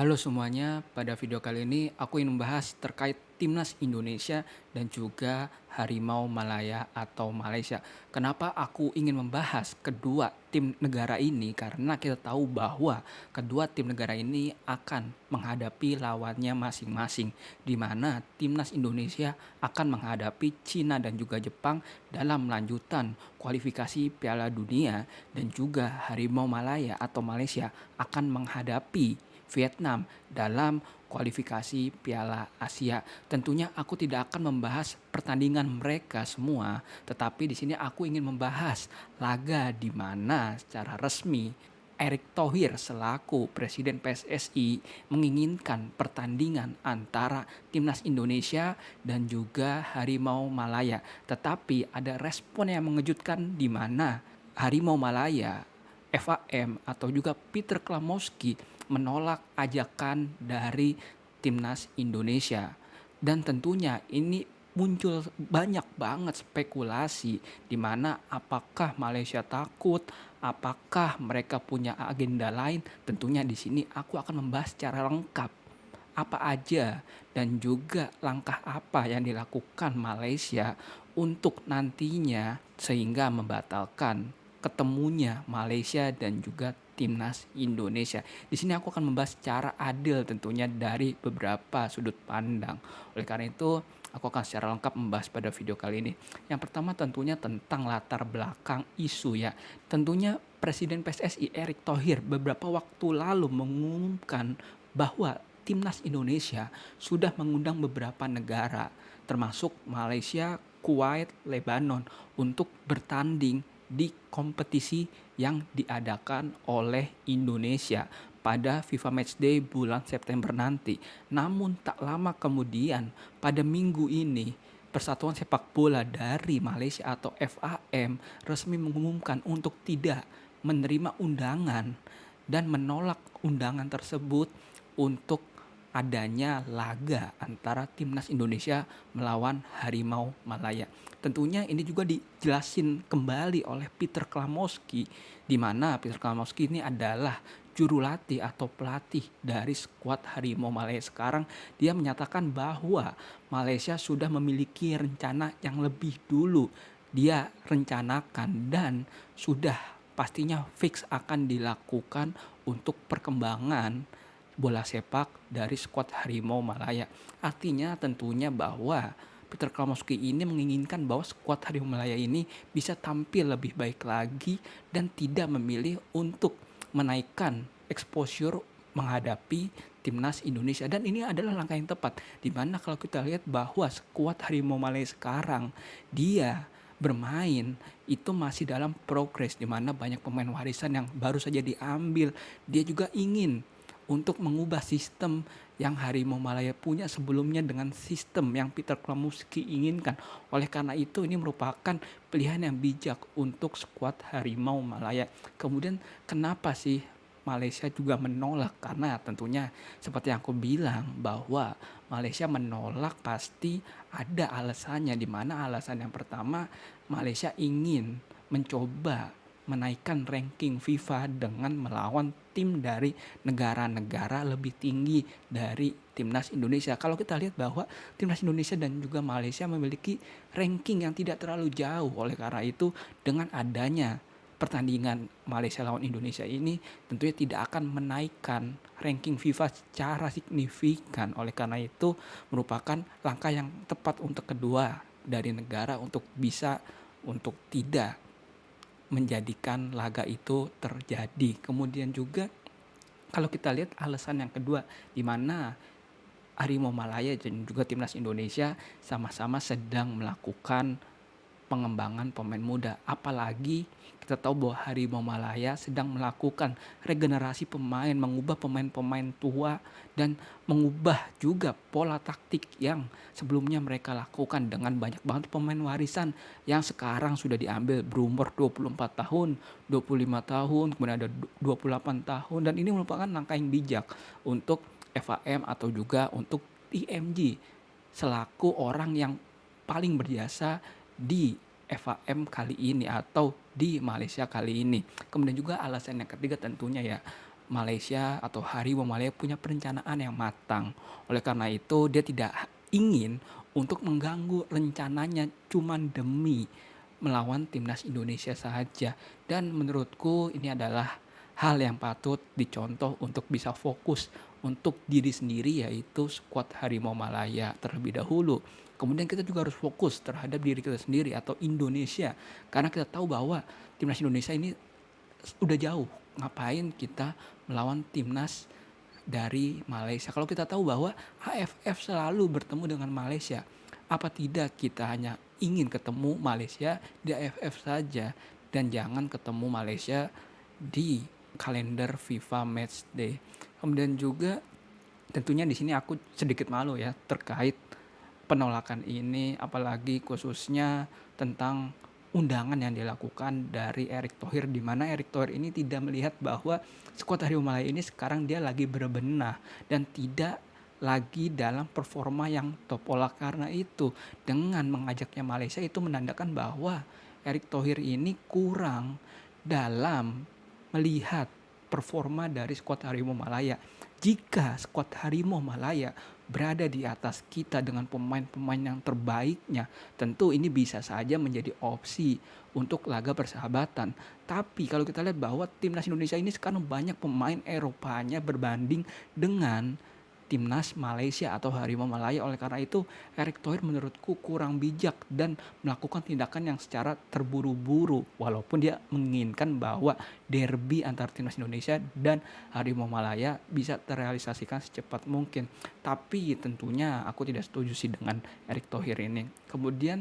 Halo semuanya, pada video kali ini aku ingin membahas terkait Timnas Indonesia dan juga Harimau Malaya atau Malaysia. Kenapa aku ingin membahas kedua tim negara ini? Karena kita tahu bahwa kedua tim negara ini akan menghadapi lawannya masing-masing, di mana Timnas Indonesia akan menghadapi Cina dan juga Jepang dalam lanjutan kualifikasi Piala Dunia, dan juga Harimau Malaya atau Malaysia akan menghadapi Vietnam dalam kualifikasi Piala Asia. Tentunya aku tidak akan membahas pertandingan mereka semua, tetapi di sini aku ingin membahas laga di mana secara resmi Erick Thohir selaku Presiden PSSI menginginkan pertandingan antara Timnas Indonesia dan juga Harimau Malaya. Tetapi ada respon yang mengejutkan di mana Harimau Malaya, FAM atau juga Peter Klamowski menolak ajakan dari Timnas Indonesia. Dan tentunya ini muncul banyak banget spekulasi di mana apakah Malaysia takut, apakah mereka punya agenda lain. Tentunya di sini aku akan membahas secara lengkap apa aja dan juga langkah apa yang dilakukan Malaysia untuk nantinya sehingga membatalkan ketemunya Malaysia dan juga Timnas Indonesia. Di sini aku akan membahas secara adil tentunya dari beberapa sudut pandang. Oleh karena itu, aku akan secara lengkap membahas pada video kali ini. Yang pertama tentunya tentang latar belakang isu ya. Tentunya Presiden PSSI Erick Thohir beberapa waktu lalu mengumumkan bahwa Timnas Indonesia sudah mengundang beberapa negara termasuk Malaysia, Kuwait, Lebanon untuk bertanding di kompetisi yang diadakan oleh Indonesia pada FIFA Matchday bulan September nanti. Namun tak lama kemudian pada minggu ini Persatuan Sepak Bola dari Malaysia atau FAM resmi mengumumkan untuk tidak menerima undangan dan menolak undangan tersebut untuk adanya laga antara Timnas Indonesia melawan Harimau Malaya. Tentunya ini juga dijelasin kembali oleh Peter Klamowski, di mana Peter Klamowski ini adalah juru latih atau pelatih dari skuad Harimau Malaya sekarang. Dia menyatakan bahwa Malaysia sudah memiliki rencana yang lebih dulu dia rencanakan dan sudah pastinya fix akan dilakukan untuk perkembangan bola sepak dari skuad Harimau Malaya. Artinya tentunya bahwa Peter Klamowski ini menginginkan bahwa skuad Harimau Malaya ini bisa tampil lebih baik lagi dan tidak memilih untuk menaikkan exposure menghadapi Timnas Indonesia. Dan ini adalah langkah yang tepat, dimana kalau kita lihat bahwa skuad Harimau Malaya sekarang dia bermain itu masih dalam progres, di mana banyak pemain warisan yang baru saja diambil. Dia juga ingin untuk mengubah sistem yang Harimau Malaya punya sebelumnya dengan sistem yang Peter Klamowski inginkan. Oleh karena itu ini merupakan pilihan yang bijak untuk skuad Harimau Malaya. Kemudian kenapa sih Malaysia juga menolak? Karena tentunya seperti yang aku bilang bahwa Malaysia menolak pasti ada alasannya, di mana alasan yang pertama Malaysia ingin mencoba menaikkan ranking FIFA dengan melawan tim dari negara-negara lebih tinggi dari Timnas Indonesia. Kalau kita lihat bahwa Timnas Indonesia dan juga Malaysia memiliki ranking yang tidak terlalu jauh. Oleh karena itu dengan adanya pertandingan Malaysia lawan Indonesia ini tentunya tidak akan menaikkan ranking FIFA secara signifikan. Oleh karena itu merupakan langkah yang tepat untuk kedua dari negara untuk bisa untuk tidak menjadikan laga itu terjadi. Kemudian juga kalau kita lihat alasan yang kedua, di mana Harimau Malaya dan juga Timnas Indonesia sama-sama sedang melakukan pengembangan pemain muda. Apalagi kita tahu bahwa Harimau Malaya sedang melakukan regenerasi pemain, mengubah pemain-pemain tua dan mengubah juga pola taktik yang sebelumnya mereka lakukan dengan banyak banget pemain warisan yang sekarang sudah diambil berumur 24 tahun, 25 tahun, kemudian ada 28 tahun, dan ini merupakan langkah yang bijak untuk FAM atau juga untuk IMG selaku orang yang paling berjasa di FAM kali ini atau di Malaysia kali ini. Kemudian juga alasan yang ketiga tentunya ya, Malaysia atau Harimau Malaya punya perencanaan yang matang. Oleh karena itu, dia tidak ingin untuk mengganggu rencananya cuman demi melawan timnas Indonesia saja. Dan menurutku ini adalah hal yang patut dicontoh untuk bisa fokus untuk diri sendiri, yaitu skuad Harimau Malaya terlebih dahulu. Kemudian kita juga harus fokus terhadap diri kita sendiri atau Indonesia. Karena kita tahu bahwa timnas Indonesia ini udah jauh. Ngapain kita melawan timnas dari Malaysia? Kalau kita tahu bahwa AFF selalu bertemu dengan Malaysia, apa tidak kita hanya ingin ketemu Malaysia di AFF saja dan jangan ketemu Malaysia di kalender FIFA Matchday. Kemudian juga tentunya di sini aku sedikit malu ya terkait penolakan ini, apalagi khususnya tentang undangan yang dilakukan dari Erick Thohir, di mana Erick Thohir ini tidak melihat bahwa skuad Harimau Malaya ini sekarang dia lagi berbenah dan tidak lagi dalam performa yang top. Oleh karena itu, dengan mengajaknya Malaysia itu menandakan bahwa Erick Thohir ini kurang dalam melihat performa dari skuad Harimau Malaya. Jika skuad Harimau Malaya berada di atas kita dengan pemain-pemain yang terbaiknya, tentu ini bisa saja menjadi opsi untuk laga persahabatan. Tapi kalau kita lihat bahwa timnas Indonesia ini sekarang banyak pemain Eropanya berbanding dengan timnas Malaysia atau Harimau Malaya. Oleh karena itu, Erick Thohir menurutku kurang bijak dan melakukan tindakan yang secara terburu-buru, walaupun dia menginginkan bahwa derby antara timnas Indonesia dan Harimau Malaya bisa terrealisasikan secepat mungkin. Tapi tentunya aku tidak setuju sih dengan Erick Thohir ini. Kemudian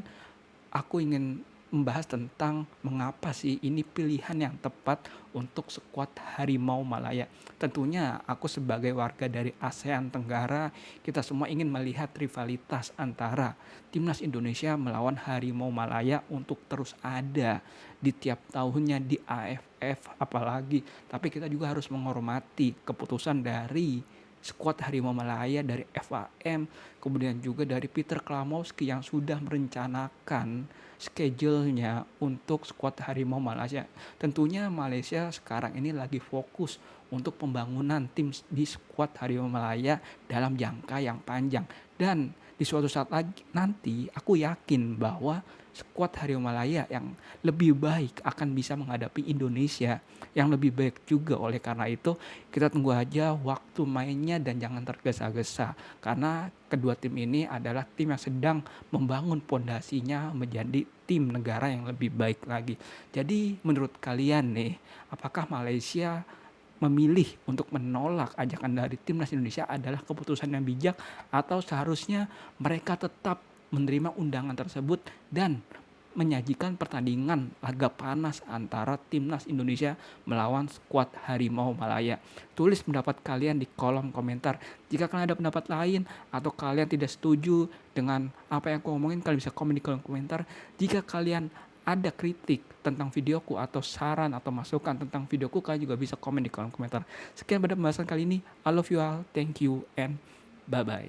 aku ingin membahas tentang mengapa sih ini pilihan yang tepat untuk skuad Harimau Malaya. Tentunya aku sebagai warga dari ASEAN Tenggara, kita semua ingin melihat rivalitas antara timnas Indonesia melawan Harimau Malaya untuk terus ada di tiap tahunnya di AFF apalagi. Tapi kita juga harus menghormati keputusan dari skuad Harimau Malaya, dari FAM, kemudian juga dari Peter Klamowski yang sudah merencanakan schedule-nya untuk skuad Harimau Malaysia. Tentunya Malaysia sekarang ini lagi fokus untuk pembangunan tim di skuad Harimau Malaya dalam jangka yang panjang. Dan di suatu saat lagi nanti aku yakin bahwa skuad Harimau Malaya yang lebih baik akan bisa menghadapi Indonesia yang lebih baik juga. Oleh karena itu kita tunggu aja waktu mainnya dan jangan tergesa-gesa, karena kedua tim ini adalah tim yang sedang membangun pondasinya menjadi tim negara yang lebih baik lagi. Jadi menurut kalian nih, apakah Malaysia memilih untuk menolak ajakan dari timnas Indonesia adalah keputusan yang bijak, atau seharusnya mereka tetap menerima undangan tersebut dan menyajikan pertandingan laga panas antara timnas Indonesia melawan skuad Harimau Malaya? Tulis pendapat kalian di kolom komentar. Jika kalian ada pendapat lain atau kalian tidak setuju dengan apa yang aku ngomongin, kalian bisa komen di kolom komentar. Jika kalian ada kritik tentang videoku atau saran atau masukan tentang videoku, kalian juga bisa komen di kolom komentar. Sekian pada pembahasan kali ini. I love you all, thank you, and bye-bye.